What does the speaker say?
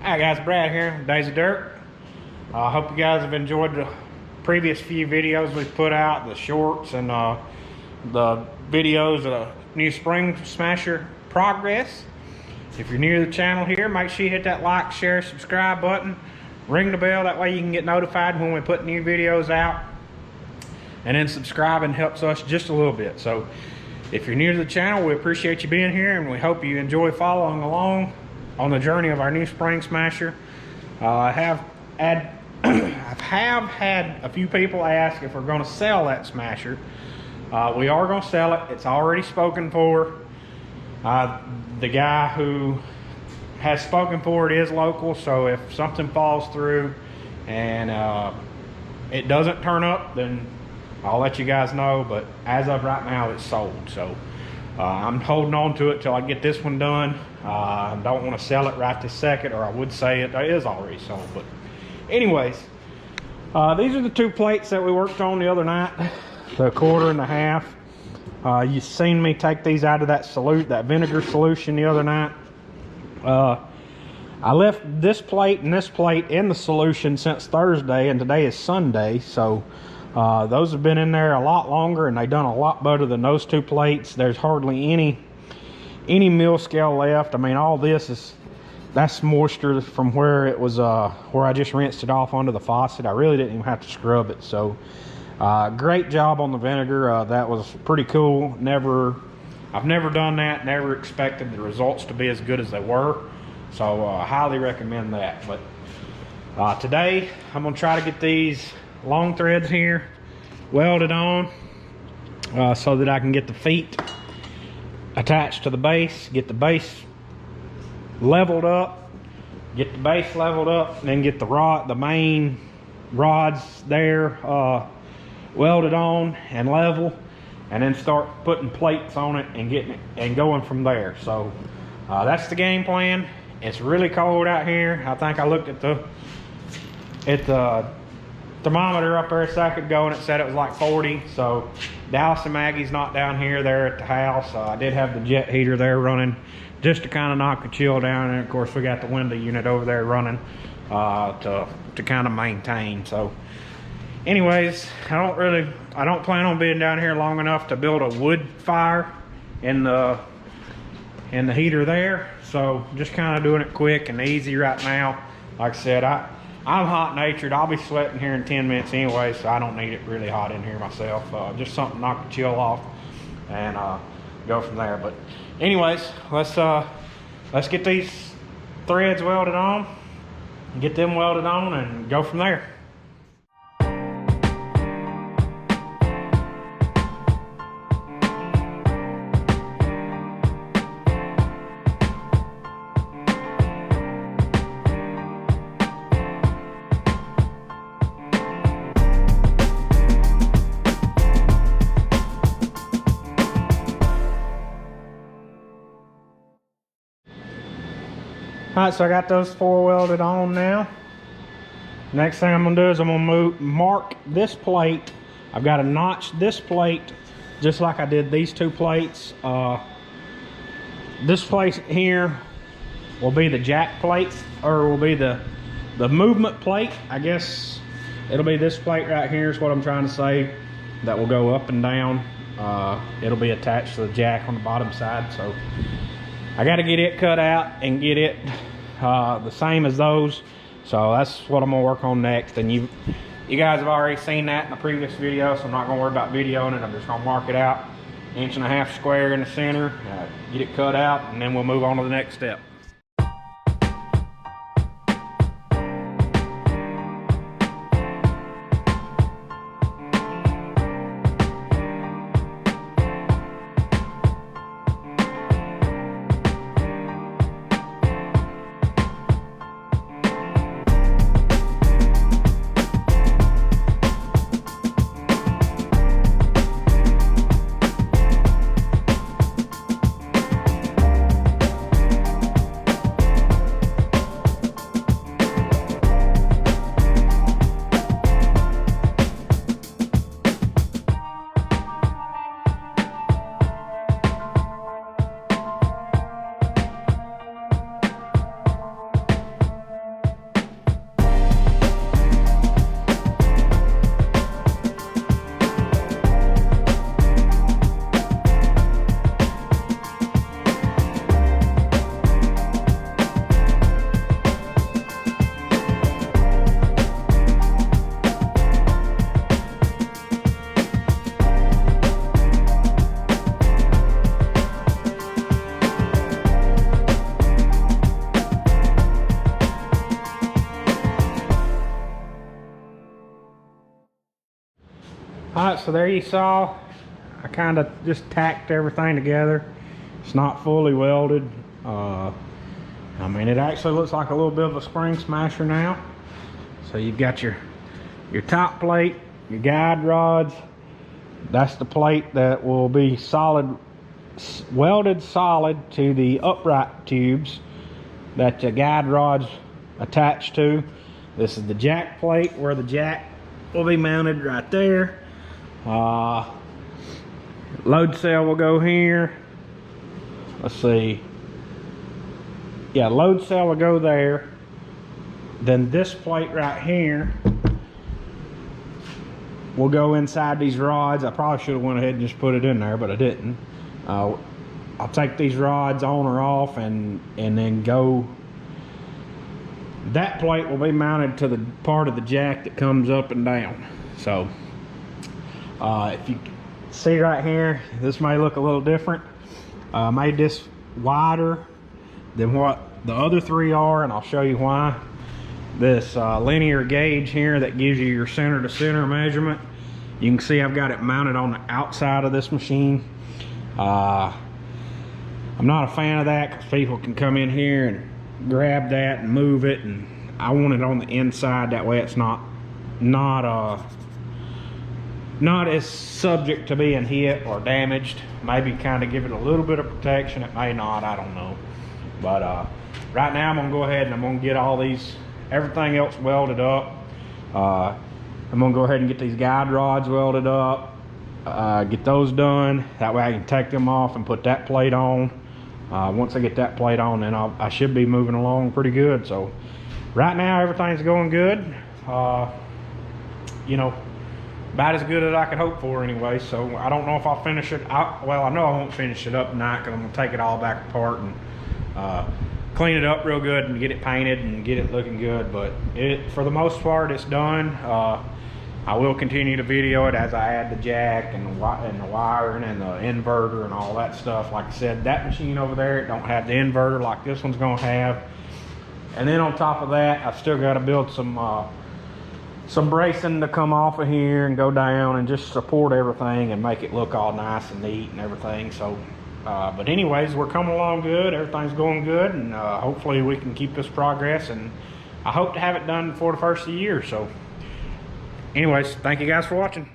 Hi guys, Brad here, Days of Dirt. I hope you guys have enjoyed the previous few videos we've put out, the shorts and the videos of the new spring smasher progress. If you're new to the channel here, make sure you hit that like, share, subscribe button. Ring the bell, that way you can get notified when we put new videos out. And then subscribing helps us just a little bit. So if you're new to the channel, we appreciate you being here and we hope you enjoy following along on the journey of our new spring smasher. I have had a few people ask if we're going to sell that smasher. We are going to sell it. It's already spoken for. The guy who has spoken for it is local, so if something falls through and it doesn't turn up, then I'll let you guys know. But as of right now, it's sold. So I'm holding on to it till I get this one done. I don't want to sell it right this second, or I would say it is already sold. But anyways, these are the two plates that we worked on the other night, the 1/4 and the 1/2. You've seen me take these out of that vinegar solution the other night. I left this plate and this plate in the solution since Thursday, and today is Sunday, so those have been in there a lot longer and they've done a lot better than those two plates. There's hardly any mill scale left. I mean, all this that's moisture from where it was where I just rinsed it off onto the faucet. I really didn't even have to scrub it. So great job on the vinegar. That was pretty cool. I've never done that, never expected the results to be as good as they were. So highly recommend that. But today I'm gonna try to get these long threads here welded on so that I can get the feet attached to the base, get the base leveled up, and then get the main rods there welded on and level, and then start putting plates on it and getting it and going from there. So that's the game plan. It's really cold out here. I think I looked at the thermometer up there a second ago and it said it was like 40. So Dallas and Maggie's not down here, they're at the house. I did have the jet heater there running just to kind of knock the chill down, and of course we got the window unit over there running to kind of maintain. So anyways, I don't plan on being down here long enough to build a wood fire in the heater there. So just kind of doing it quick and easy right now. Like I said, I'm hot-natured. I'll be sweating here in 10 minutes anyway, so I don't need it really hot in here myself. Just something to knock the chill off and go from there. But anyways, let's get these threads welded on, get them welded on, and go from there. Alright, so I got those 4 welded on now. Next thing I'm gonna do is I'm gonna mark this plate. I've got to notch this plate just like I did these 2 plates. This plate here will be the jack plate, or will be the movement plate. I guess it'll be this plate right here is what I'm trying to say, that will go up and down. It'll be attached to the jack on the bottom side. So I got to get it cut out and get it the same as those. So that's what I'm gonna work on next. And you guys have already seen that in the previous video, so I'm not gonna worry about videoing it. I'm just gonna mark it out 1.5 inch square in the center, get it cut out, and then we'll move on to the next step. Alright, so there you saw, I kind of just tacked everything together. It's not fully welded. I mean, it actually looks like a little bit of a spring smasher now. So you've got your top plate, your guide rods. That's the plate that will be solid, welded solid to the upright tubes that the guide rods attached to. This is the jack plate where the jack will be mounted right there. Load cell will go here. Let's see. Yeah, load cell will go there. Then this plate right here will go inside these rods. I probably should have went ahead and just put it in there, but I didn't. I'll take these rods on or off and then go. That plate will be mounted to the part of the jack that comes up and down. So if you see right here, this may look a little different. Made this wider than what the other three are, and I'll show you why. This linear gauge here that gives you your center to center measurement, you can see I've got it mounted on the outside of this machine. I'm not a fan of that because people can come in here and grab that and move it, and I want it on the inside. That way it's not as subject to being hit or damaged. Maybe kind of give it a little bit of protection. It may not, I don't know. But right now I'm gonna go ahead and I'm gonna get all these, everything else welded up. I'm gonna go ahead and get these guide rods welded up, get those done. That way I can take them off and put that plate on. Once I get that plate on, then I should be moving along pretty good. So right now everything's going good. You know, about as good as I could hope for anyway. So I don't know if I'll finish it. Well, I know I won't finish it up tonight because I'm gonna take it all back apart and clean it up real good and get it painted and get it looking good. But for the most part, it's done. I will continue to video it as I add the jack and the wiring and the inverter and all that stuff. Like I said, that machine over there, it don't have the inverter like this one's gonna have. And then on top of that, I've still got to build some bracing to come off of here and go down and just support everything and make it look all nice and neat and everything. So but anyways, we're coming along good. Everything's going good, and hopefully we can keep this progress, and I hope to have it done before the first of the year. So anyways, thank you guys for watching.